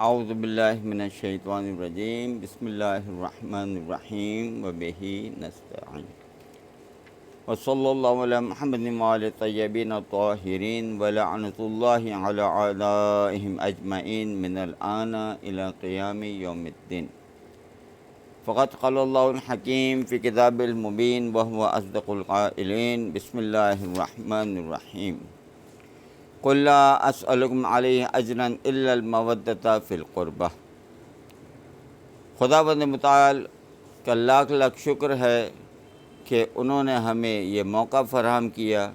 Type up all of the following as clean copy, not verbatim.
اعوذ باللہ من الشیطان الرجیم، بسم اللہ الرحمن الرحیم وبہ نستعین، وصلی اللہ علی محمد وآل الطیبین الطاہرین ولعنۃ اللہ علی اعدائہم اجمعین من الآن الی قیام یوم الدین۔ فقد قال اللہ الحکیم فی کتاب المبین وہو اصدق القائلین، بسم اللہ الرحمن الرحیم۔ قل لا اسألکم علیہ اجرا الا المودۃ فی القربہ۔ خداوند متعال کا لاکھ لاکھ شکر ہے کہ انہوں نے ہمیں یہ موقع فراہم کیا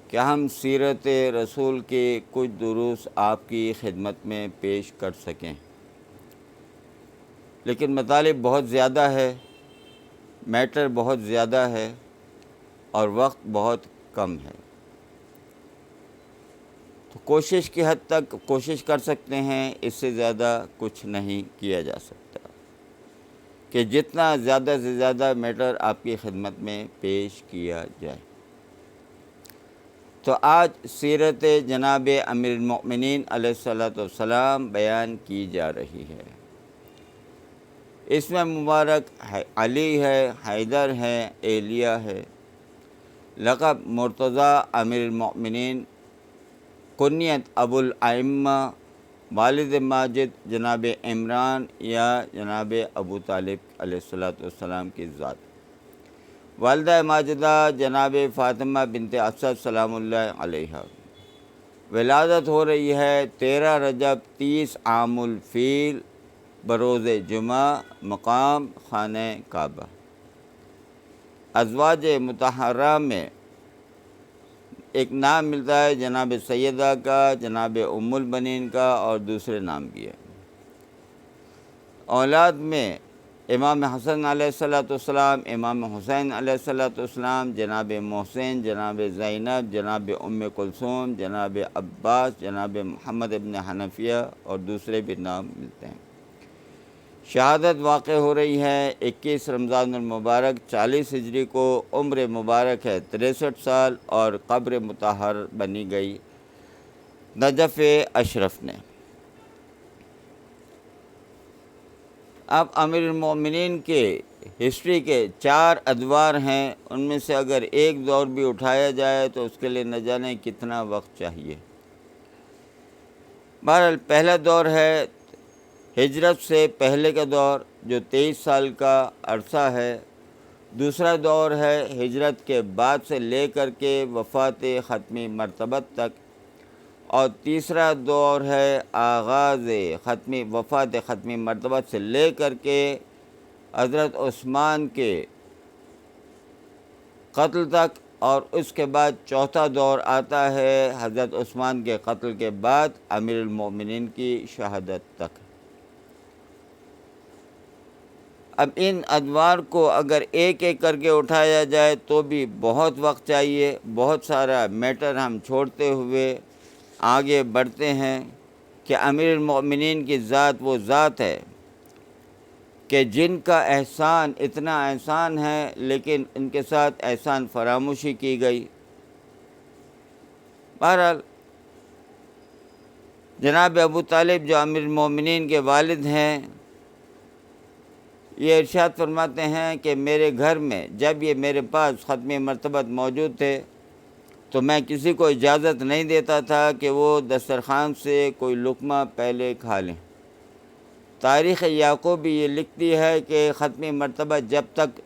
کہ ہم سیرت رسول کے کچھ دروس آپ کی خدمت میں پیش کر سکیں، لیکن مطالب بہت زیادہ ہے، میٹر بہت زیادہ ہے اور وقت بہت کم ہے، تو کوشش کی حد تک کوشش کر سکتے ہیں، اس سے زیادہ کچھ نہیں کیا جا سکتا کہ جتنا زیادہ سے زیادہ میٹر آپ کی خدمت میں پیش کیا جائے۔ تو آج سیرت جناب امیر المؤمنین علیہ الصلوۃ والسلام بیان کی جا رہی ہے۔ اس میں مبارک علی ہے، حیدر ہے، الیہ ہے، لقب مرتضیٰ امیر المؤمنین، کنیت ابو الائمہ، والد ماجد جناب عمران یا جناب ابو طالب علیہ الصلوۃ والسلام کی ذات، والدہ ماجدہ جناب فاطمہ بنت اسد سلام اللہ علیہا۔ ولادت ہو رہی ہے 13 رجب 30 عام الفیل بروز جمعہ، مقام خانہ کعبہ۔ ازواج مطہرہ میں ایک نام ملتا ہے جناب سیدہ کا، جناب ام البنین کا، اور دوسرے نام بھی ہے۔ اولاد میں امام حسن علیہ السلام، امام حسین علیہ السلام، جناب محسن، جناب زینب، جناب ام کلثوم، جناب عباس، جناب محمد ابن حنفیہ، اور دوسرے بھی نام ملتے ہیں۔ شہادت واقع ہو رہی ہے 21 رمضان المبارک 40 ہجری کو، عمر مبارک ہے 63 سال، اور قبر مطہر بنی گئی نجف اشرف نے۔ اب امیر المؤمنین کے ہسٹری کے 4 ادوار ہیں، ان میں سے اگر ایک دور بھی اٹھایا جائے تو اس کے لیے نہ جانے کتنا وقت چاہیے۔ بہرحال پہلا دور ہے ہجرت سے پہلے کا دور، جو 23 سال کا عرصہ ہے۔ دوسرا دور ہے ہجرت کے بعد سے لے کر کے وفات ختمی مرتبت تک، اور تیسرا دور ہے آغاز وفات ختمی مرتبت سے لے کر کے حضرت عثمان کے قتل تک، اور اس کے بعد چوتھا دور آتا ہے حضرت عثمان کے قتل کے بعد امیر المؤمنین کی شہادت تک۔ اب ان ادوار کو اگر ایک ایک کر کے اٹھایا جائے تو بھی بہت وقت چاہیے، بہت سارا میٹر ہم چھوڑتے ہوئے آگے بڑھتے ہیں کہ امیر المؤمنین کی ذات وہ ذات ہے کہ جن کا احسان اتنا احسان ہے، لیکن ان کے ساتھ احسان فراموشی کی گئی۔ بہرحال جناب ابو طالب جو امیر المؤمنین کے والد ہیں، یہ ارشاد فرماتے ہیں کہ میرے گھر میں جب یہ میرے پاس ختمی مرتبت موجود تھے تو میں کسی کو اجازت نہیں دیتا تھا کہ وہ دسترخوان سے کوئی لقمہ پہلے کھا لیں۔ تاریخ یعقوب بھی یہ لکھتی ہے کہ ختمی مرتبت جب تک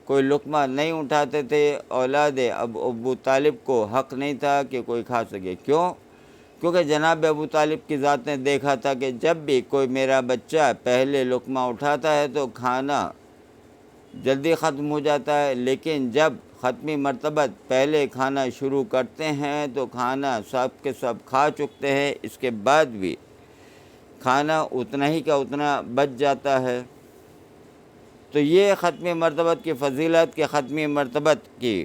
کوئی لقمہ نہیں اٹھاتے تھے، اولاد ابو طالب کو حق نہیں تھا کہ کوئی کھا سکے۔ کیوں؟ کیونکہ جناب ابو طالب کی ذات نے دیکھا تھا کہ جب بھی کوئی میرا بچہ پہلے لقمہ اٹھاتا ہے تو کھانا جلدی ختم ہو جاتا ہے، لیکن جب ختمی مرتبت پہلے کھانا شروع کرتے ہیں تو کھانا سب کے سب کھا چکتے ہیں، اس کے بعد بھی کھانا اتنا ہی کا اتنا بچ جاتا ہے۔ تو یہ ختمی مرتبت کی فضیلت کے ختمی مرتبت کی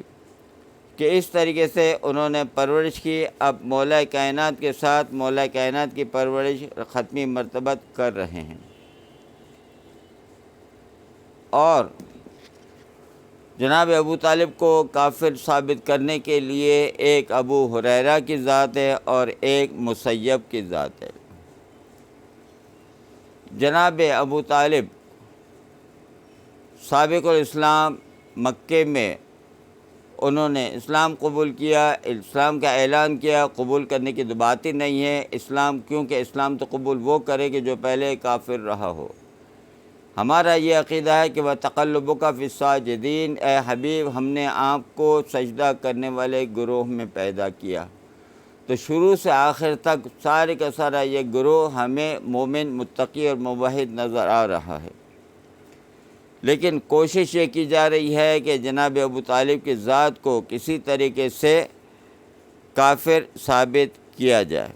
کہ اس طریقے سے انہوں نے پرورش کی۔ اب مولا کائنات کے ساتھ مولا کائنات کی پرورش ختمی مرتبت کر رہے ہیں، اور جناب ابو طالب کو کافر ثابت کرنے کے لیے ایک ابو ہریرہ کی ذات ہے اور ایک مسیب کی ذات ہے۔ جناب ابو طالب سابق الاسلام مکے میں انہوں نے اسلام قبول کیا، اسلام کا اعلان کیا، قبول کرنے کی تو بات ہی نہیں ہے اسلام، کیونکہ اسلام تو قبول وہ کرے کہ جو پہلے کافر رہا ہو۔ ہمارا یہ عقیدہ ہے کہ وَتَقَلُّبُكَ فِي السَّاجِدِينَ، اے حبیب ہم نے آپ کو سجدہ کرنے والے گروہ میں پیدا کیا۔ تو شروع سے آخر تک سارے کا سارا یہ گروہ ہمیں مومن، متقی اور موحد نظر آ رہا ہے، لیکن کوشش یہ کی جا رہی ہے کہ جناب ابو طالب کی ذات کو کسی طریقے سے کافر ثابت کیا جائے۔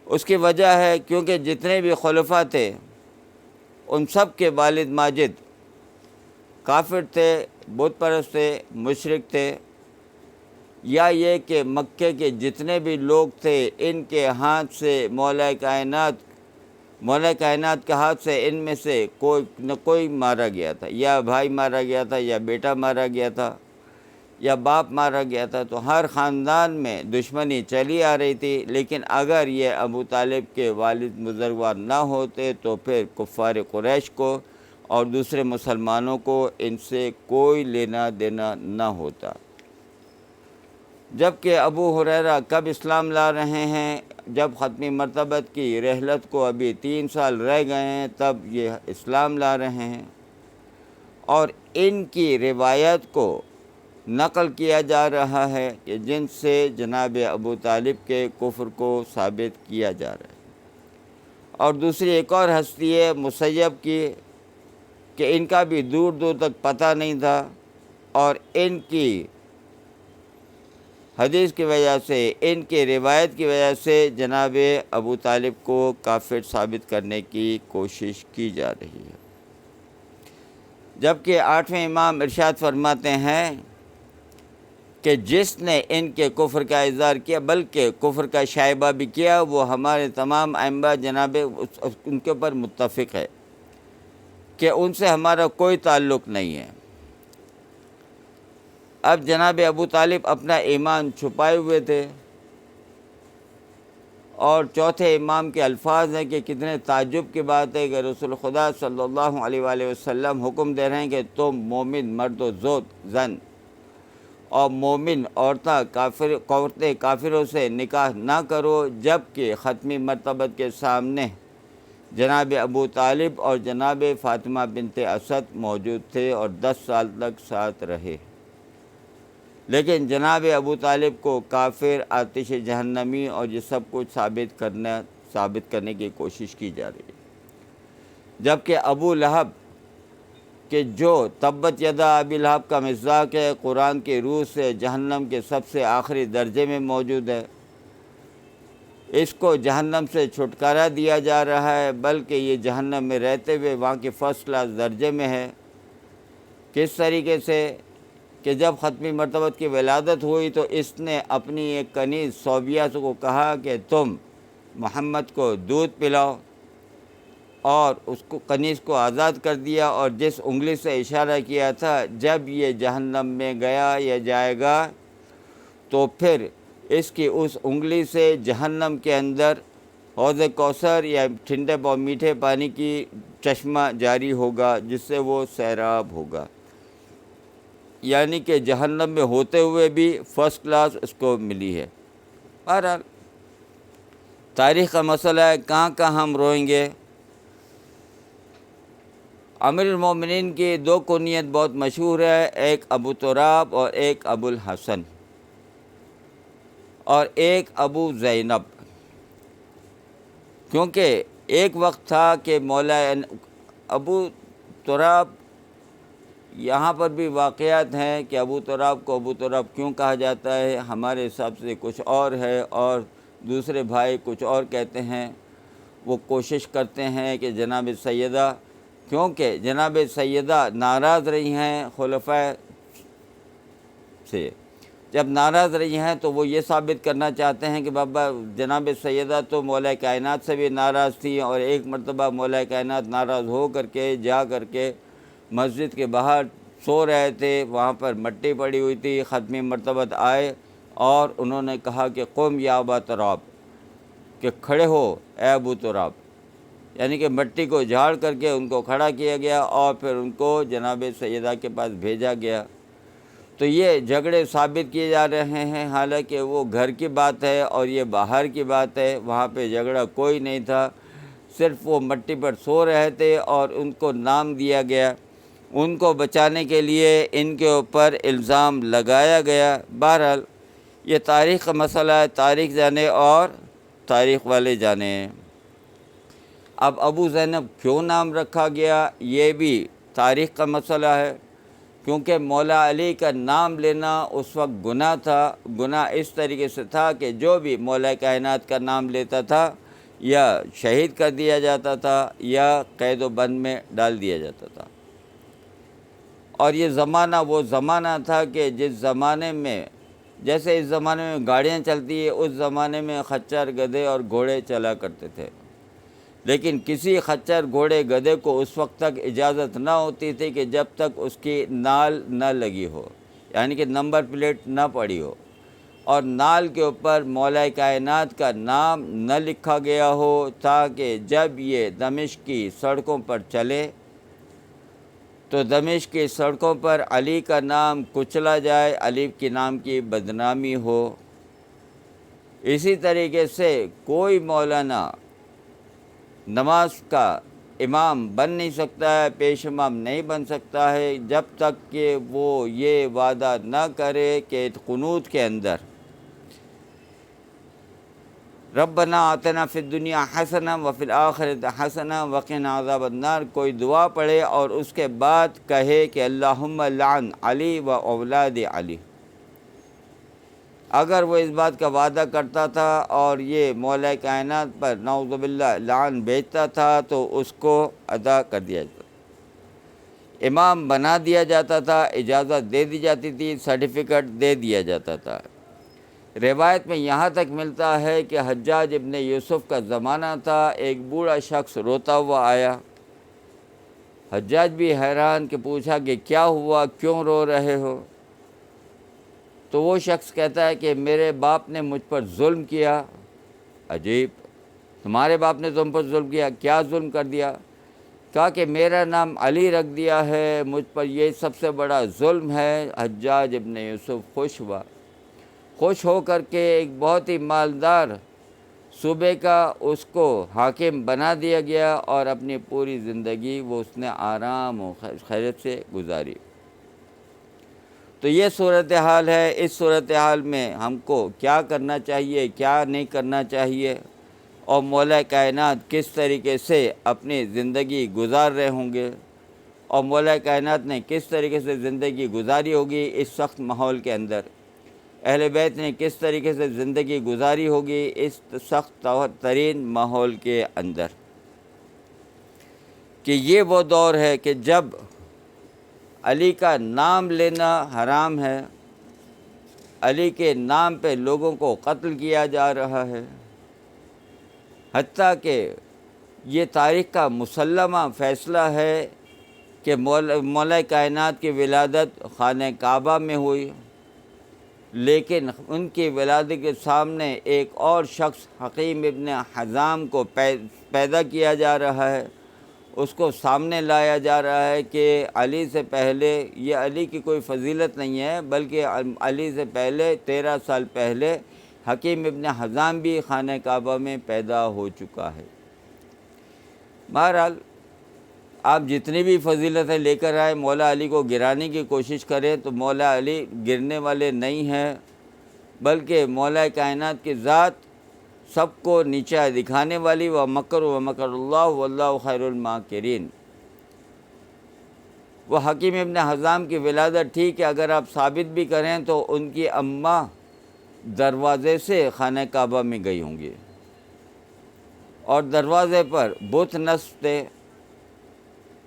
اس کی وجہ ہے کیونکہ جتنے بھی خلفاء تھے ان سب کے والد ماجد کافر تھے، بت پرست تھے، مشرک تھے، یا یہ کہ مکے کے جتنے بھی لوگ تھے ان کے ہاتھ سے مولا کائنات کے ہاتھ سے ان میں سے کوئی نہ کوئی مارا گیا تھا، یا بھائی مارا گیا تھا، یا بیٹا مارا گیا تھا، یا باپ مارا گیا تھا۔ تو ہر خاندان میں دشمنی چلی آ رہی تھی، لیکن اگر یہ ابو طالب کے والد بزرگوار نہ ہوتے تو پھر کفار قریش کو اور دوسرے مسلمانوں کو ان سے کوئی لینا دینا نہ ہوتا۔ جبکہ ابو ہریرہ کب اسلام لا رہے ہیں؟ جب ختمی مرتبت کی رحلت کو ابھی 3 سال رہ گئے ہیں تب یہ اسلام لا رہے ہیں، اور ان کی روایت کو نقل کیا جا رہا ہے کہ جن سے جناب ابو طالب کے کفر کو ثابت کیا جا رہا ہے۔ اور دوسری ایک اور ہستی ہے مسیب کی، کہ ان کا بھی دور دور تک پتہ نہیں تھا، اور ان کی حدیث کی وجہ سے، ان کی روایت کی وجہ سے جناب ابو طالب کو کافر ثابت کرنے کی کوشش کی جا رہی ہے۔ جبکہ 8ویں امام ارشاد فرماتے ہیں کہ جس نے ان کے کفر کا اظہار کیا بلکہ کفر کا شائبہ بھی کیا، وہ ہمارے تمام ائمہ جناب ان کے اوپر متفق ہے کہ ان سے ہمارا کوئی تعلق نہیں ہے۔ اب جناب ابو طالب اپنا ایمان چھپائے ہوئے تھے، اور چوتھے امام کے الفاظ ہیں کہ کتنے تعجب کی بات ہے کہ رسول خدا صلی اللہ علیہ وآلہ وسلم حکم دے رہے ہیں کہ تم مومن مرد و زن اور مومن عورتیں کافروں سے نکاح نہ کرو، جبکہ ختمی مرتبت کے سامنے جناب ابو طالب اور جناب فاطمہ بنت اسد موجود تھے اور 10 سال تک ساتھ رہے، لیکن جناب ابو طالب کو کافر، آتش جہنمی اور یہ سب کچھ ثابت کرنے کی کوشش کی جا رہی ہے۔ جبکہ ابو لہب کہ جو تبت یدا ابی لہب کا مصداق ہے، قرآن کی روح سے جہنم کے سب سے آخری درجے میں موجود ہے، اس کو جہنم سے چھٹکارا دیا جا رہا ہے، بلکہ یہ جہنم میں رہتے ہوئے وہاں کے فرسٹ کلاس درجے میں ہے۔ کس طریقے سے کہ جب ختمی مرتبت کی ولادت ہوئی تو اس نے اپنی ایک کنیز صوبیہ کو کہا کہ تم محمد کو دودھ پلاؤ، اور اس کو کنیز کو آزاد کر دیا، اور جس انگلی سے اشارہ کیا تھا جب یہ جہنم میں گیا یا جائے گا تو پھر اس کی اس انگلی سے جہنم کے اندر حوض کوثر یا ٹھنڈے میٹھے پانی کی چشمہ جاری ہوگا جس سے وہ سیراب ہوگا، یعنی کہ جہنم میں ہوتے ہوئے بھی فرسٹ کلاس اس کو ملی ہے۔ بہرحال تاریخ کا مسئلہ ہے، کہاں کہاں ہم روئیں گے۔ امیر المومنین کی 2 کنیت بہت مشہور ہے، ایک ابو تراب اور ایک ابو الحسن اور ایک ابو زینب، کیونکہ ایک وقت تھا کہ مولا ابو تراب، یہاں پر بھی واقعات ہیں کہ ابو تراب کو ابو تراب کیوں کہا جاتا ہے، ہمارے حساب سے کچھ اور ہے اور دوسرے بھائی کچھ اور کہتے ہیں۔ وہ کوشش کرتے ہیں کہ جناب سیدہ، کیونکہ جناب سیدہ ناراض رہی ہیں خلفاء سے، جب ناراض رہی ہیں تو وہ یہ ثابت کرنا چاہتے ہیں کہ بابا جناب سیدہ تو مولا کائنات سے بھی ناراض تھی، اور ایک مرتبہ مولا کائنات ناراض ہو کر کے جا کر کے مسجد کے باہر سو رہے تھے، وہاں پر مٹی پڑی ہوئی تھی، ختمی مرتبت آئے اور انہوں نے کہا کہ قم یا ابا تراب، کہ کھڑے ہو اے ابو تراب، یعنی کہ مٹی کو جھاڑ کر کے ان کو کھڑا کیا گیا اور پھر ان کو جناب سیدہ کے پاس بھیجا گیا۔ تو یہ جھگڑے ثابت کیے جا رہے ہیں، حالانکہ وہ گھر کی بات ہے اور یہ باہر کی بات ہے، وہاں پہ جھگڑا کوئی نہیں تھا، صرف وہ مٹی پر سو رہے تھے اور ان کو نام دیا گیا، ان کو بچانے کے لیے ان کے اوپر الزام لگایا گیا۔ بہرحال یہ تاریخ کا مسئلہ ہے، تاریخ جانے اور تاریخ والے جانے۔ اب ابو زینب کیوں نام رکھا گیا یہ بھی تاریخ کا مسئلہ ہے، کیونکہ مولا علی کا نام لینا اس وقت گناہ تھا۔ گناہ اس طریقے سے تھا کہ جو بھی مولا کائنات کا نام لیتا تھا یا شہید کر دیا جاتا تھا یا قید و بند میں ڈال دیا جاتا تھا۔ اور یہ زمانہ وہ زمانہ تھا کہ جس زمانے میں، جیسے اس زمانے میں گاڑیاں چلتی ہیں، اس زمانے میں خچر، گدھے اور گھوڑے چلا کرتے تھے، لیکن کسی خچر، گھوڑے، گدھے کو اس وقت تک اجازت نہ ہوتی تھی کہ جب تک اس کی نال نہ لگی ہو، یعنی کہ نمبر پلیٹ نہ پڑی ہو، اور نال کے اوپر مولا کائنات کا نام نہ لکھا گیا ہو، تاکہ جب یہ دمشق کی سڑکوں پر چلے تو دمشق کی سڑکوں پر علی کا نام کچلا جائے، علی کے نام کی بدنامی ہو۔ اسی طریقے سے کوئی مولانا نماز کا امام بن نہیں سکتا ہے، پیش امام نہیں بن سکتا ہے، جب تک کہ وہ یہ وعدہ نہ کرے کہ قنوت کے اندر ربنا آتنا فی الدنیا حسنہ وفی الآخرۃ حسنہ وقنا عذاب النار کوئی دعا پڑھے اور اس کے بعد کہے کہ اللہم لعن علی و اولاد علی۔ اگر وہ اس بات کا وعدہ کرتا تھا اور یہ مولا کائنات پر نعوذ باللہ لعن بھیجتا تھا تو اس کو ادا کر دیا جاتا، امام بنا دیا جاتا تھا، اجازت دے دی جاتی تھی، سرٹیفکیٹ دے دیا جاتا تھا۔ روایت میں یہاں تک ملتا ہے کہ حجاج ابن یوسف کا زمانہ تھا، ایک بوڑھا شخص روتا ہوا آیا، حجاج بھی حیران کہ پوچھا کہ کیا ہوا، کیوں رو رہے ہو؟ تو وہ شخص کہتا ہے کہ میرے باپ نے مجھ پر ظلم کیا۔ عجیب، تمہارے باپ نے تم پر ظلم کیا؟ کیا ظلم کر دیا؟ کہا کہ میرا نام علی رکھ دیا ہے، مجھ پر یہ سب سے بڑا ظلم ہے۔ حجاج ابن یوسف خوش ہوا، خوش ہو کر کے ایک بہت ہی مالدار صوبے کا اس کو حاکم بنا دیا گیا، اور اپنی پوری زندگی وہ اس نے آرام و خیریت سے گزاری۔ تو یہ صورتحال ہے۔ اس صورتحال میں ہم کو کیا کرنا چاہیے، کیا نہیں کرنا چاہیے، اور مولا کائنات کس طریقے سے اپنی زندگی گزار رہے ہوں گے، اور مولا کائنات نے کس طریقے سے زندگی گزاری ہوگی اس سخت ماحول کے اندر، اہل بیت نے کس طریقے سے زندگی گزاری ہوگی اس سخت ترین ماحول کے اندر، کہ یہ وہ دور ہے کہ جب علی کا نام لینا حرام ہے، علی کے نام پہ لوگوں کو قتل کیا جا رہا ہے، حتیٰ کہ یہ تاریخ کا مسلمہ فیصلہ ہے کہ مولا کائنات کی ولادت خانہ کعبہ میں ہوئی، لیکن ان کی ولادت کے سامنے ایک اور شخص حکیم ابن حزام کو پیدا کیا جا رہا ہے، اس کو سامنے لایا جا رہا ہے کہ علی سے پہلے، یہ علی کی کوئی فضیلت نہیں ہے بلکہ علی سے پہلے 13 سال پہلے حکیم ابن حزام بھی خانہ کعبہ میں پیدا ہو چکا ہے۔ بہرحال آپ جتنی بھی فضیلتیں لے کر آئے، مولا علی کو گرانے کی کوشش کریں تو مولا علی گرنے والے نہیں ہیں، بلکہ مولا کائنات کی ذات سب کو نیچا دکھانے والی، وَمَكَرُوا وَمَكَرَ اللَّهُ وَاللَّهُ خَيْرُ الْمَاكِرِينَ۔ وہ حکیم ابن حزام کی ولادت ٹھیک ہے، اگر آپ ثابت بھی کریں تو ان کی اماں دروازے سے خانہ کعبہ میں گئی ہوں گی، اور دروازے پر بت نصب تھے،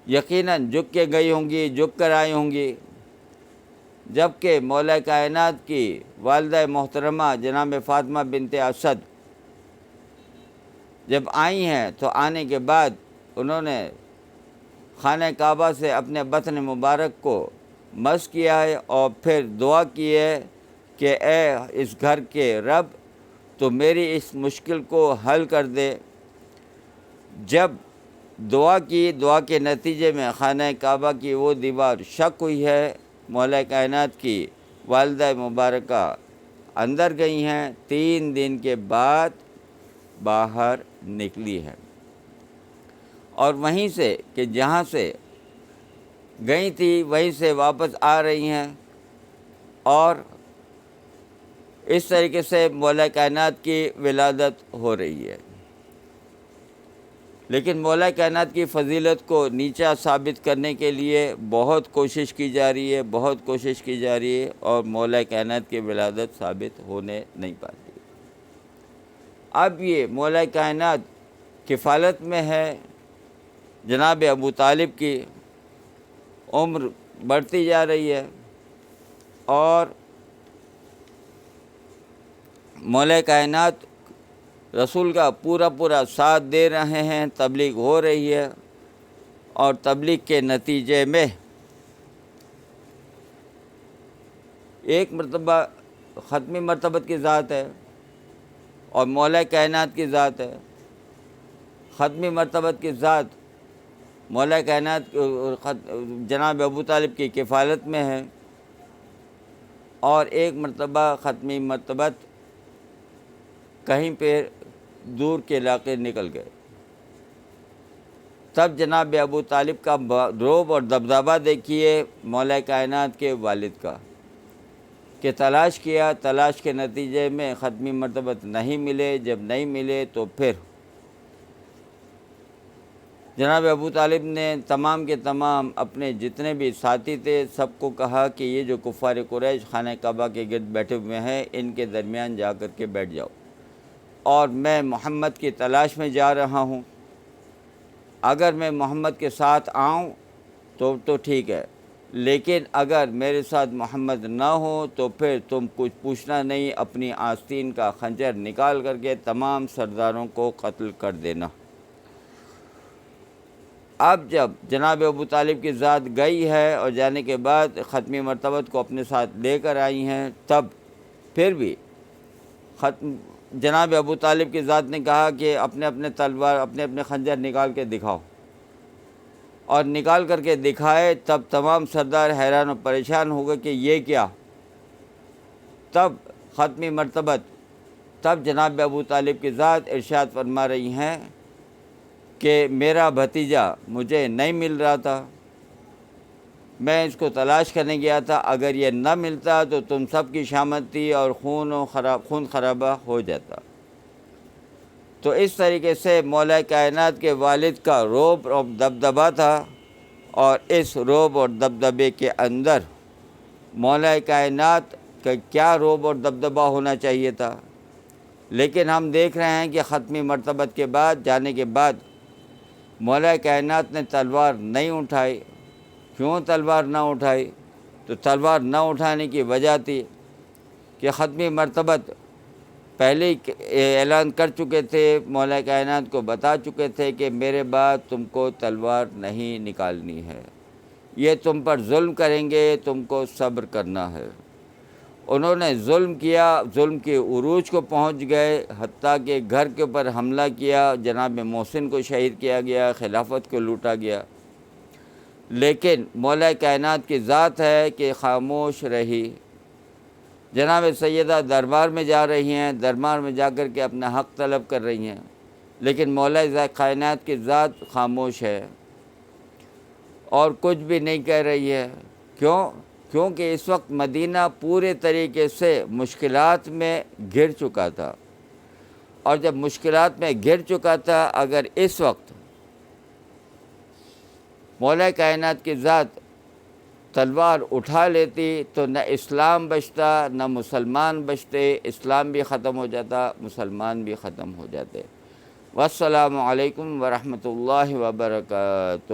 یقیناً جھک کے گئی ہوں گی، جھک کر آئی ہوں گی، جبکہ مولا کائنات کی والدہ محترمہ جناب فاطمہ بنت اسد جب آئی ہیں تو آنے کے بعد انہوں نے خانہ کعبہ سے اپنے بطن مبارک کو مس کیا ہے اور پھر دعا کی ہے کہ اے اس گھر کے رب تو میری اس مشکل کو حل کر دے۔ جب دعا کی، دعا کے نتیجے میں خانہ کعبہ کی وہ دیوار شق ہوئی ہے، مولا کائنات کی والدہ مبارکہ اندر گئی ہیں، 3 دن کے بعد باہر نکلی ہیں، اور وہیں سے کہ جہاں سے گئی تھی وہیں سے واپس آ رہی ہیں، اور اس طریقے سے مولا کائنات کی ولادت ہو رہی ہے۔ لیکن مولا کائنات کی فضیلت کو نیچا ثابت کرنے کے لیے بہت کوشش کی جا رہی ہے، بہت کوشش کی جا رہی ہے، اور مولا کائنات کی ولادت ثابت ہونے نہیں پاتی۔ اب یہ مولا کائنات کفالت میں ہے، جناب ابو طالب کی عمر بڑھتی جا رہی ہے، اور مولا کائنات رسول کا پورا ساتھ دے رہے ہیں، تبلیغ ہو رہی ہے، اور تبلیغ کے نتیجے میں ایک مرتبہ ختمی مرتبت کی ذات ہے اور مولا کائنات کی ذات ہے۔ ختمی مرتبت کی ذات مولا کائنات جناب ابو طالب کی کفالت میں ہے، اور ایک مرتبہ ختمی مرتبت کہیں پہ دور کے علاقے نکل گئے، تب جناب ابو طالب کا رعب اور دبدبہ دیکھیے مولا کائنات کے والد کا، کہ تلاش کیا، تلاش کے نتیجے میں ختمی مرتبت نہیں ملے، جب نہیں ملے تو پھر جناب ابو طالب نے تمام کے تمام اپنے جتنے بھی ساتھی تھے سب کو کہا کہ یہ جو کفار قریش خانہ کعبہ کے گرد بیٹھے ہوئے ہیں ان کے درمیان جا کر کے بیٹھ جاؤ، اور میں محمد کی تلاش میں جا رہا ہوں، اگر میں محمد کے ساتھ آؤں تو ٹھیک ہے، لیکن اگر میرے ساتھ محمد نہ ہو تو پھر تم کچھ پوچھنا نہیں، اپنی آستین کا خنجر نکال کر کے تمام سرداروں کو قتل کر دینا۔ اب جب جناب ابو طالب کی ذات گئی ہے اور جانے کے بعد ختمی مرتبت کو اپنے ساتھ لے کر آئی ہیں، تب پھر بھی جناب ابو طالب کی ذات نے کہا کہ اپنے تلوار اپنے خنجر نکال کے دکھاؤ، اور نکال کر کے دکھائے، تب تمام سردار حیران و پریشان ہو گئے کہ یہ کیا۔ تب ختمی مرتبت، تب جناب ابو طالب کی ذات ارشاد فرما رہی ہیں کہ میرا بھتیجا مجھے نہیں مل رہا تھا، میں اس کو تلاش کرنے گیا تھا، اگر یہ نہ ملتا تو تم سب کی شامت تھی اور خون خرابہ ہو جاتا۔ تو اس طریقے سے مولا کائنات کے والد کا رعب اور دبدبہ تھا، اور اس رعب اور دبدبے کے اندر مولا کائنات کا کیا رعب اور دبدبہ ہونا چاہیے تھا۔ لیکن ہم دیکھ رہے ہیں کہ ختمی مرتبت کے بعد جانے کے بعد مولا کائنات نے تلوار نہیں اٹھائی۔ کیوں تلوار نہ اٹھائی؟ تو تلوار نہ اٹھانے کی وجہ تھی کہ ختمی مرتبت پہلے ہی اعلان کر چکے تھے، مولا کائنات کو بتا چکے تھے کہ میرے بعد تم کو تلوار نہیں نکالنی ہے، یہ تم پر ظلم کریں گے، تم کو صبر کرنا ہے۔ انہوں نے ظلم کیا، ظلم کے عروج کو پہنچ گئے، حتیٰ کہ گھر کے اوپر حملہ کیا، جناب محسن کو شہید کیا گیا، خلافت کو لوٹا گیا، لیکن مولا کائنات کی ذات ہے کہ خاموش رہی۔ جناب سیدہ دربار میں جا رہی ہیں، دربار میں جا کر کے اپنا حق طلب کر رہی ہیں، لیکن مولا کائنات کی ذات خاموش ہے اور کچھ بھی نہیں کہہ رہی ہے۔ کیونکہ اس وقت مدینہ پورے طریقے سے مشکلات میں گھر چکا تھا، اور جب مشکلات میں گھر چکا تھا، اگر اس وقت مولا کائنات کی ذات تلوار اٹھا لیتی تو نہ اسلام بچتا نہ مسلمان بچتے، اسلام بھی ختم ہو جاتا، مسلمان بھی ختم ہو جاتے۔ والسلام علیکم ورحمۃ اللہ وبرکاتہ۔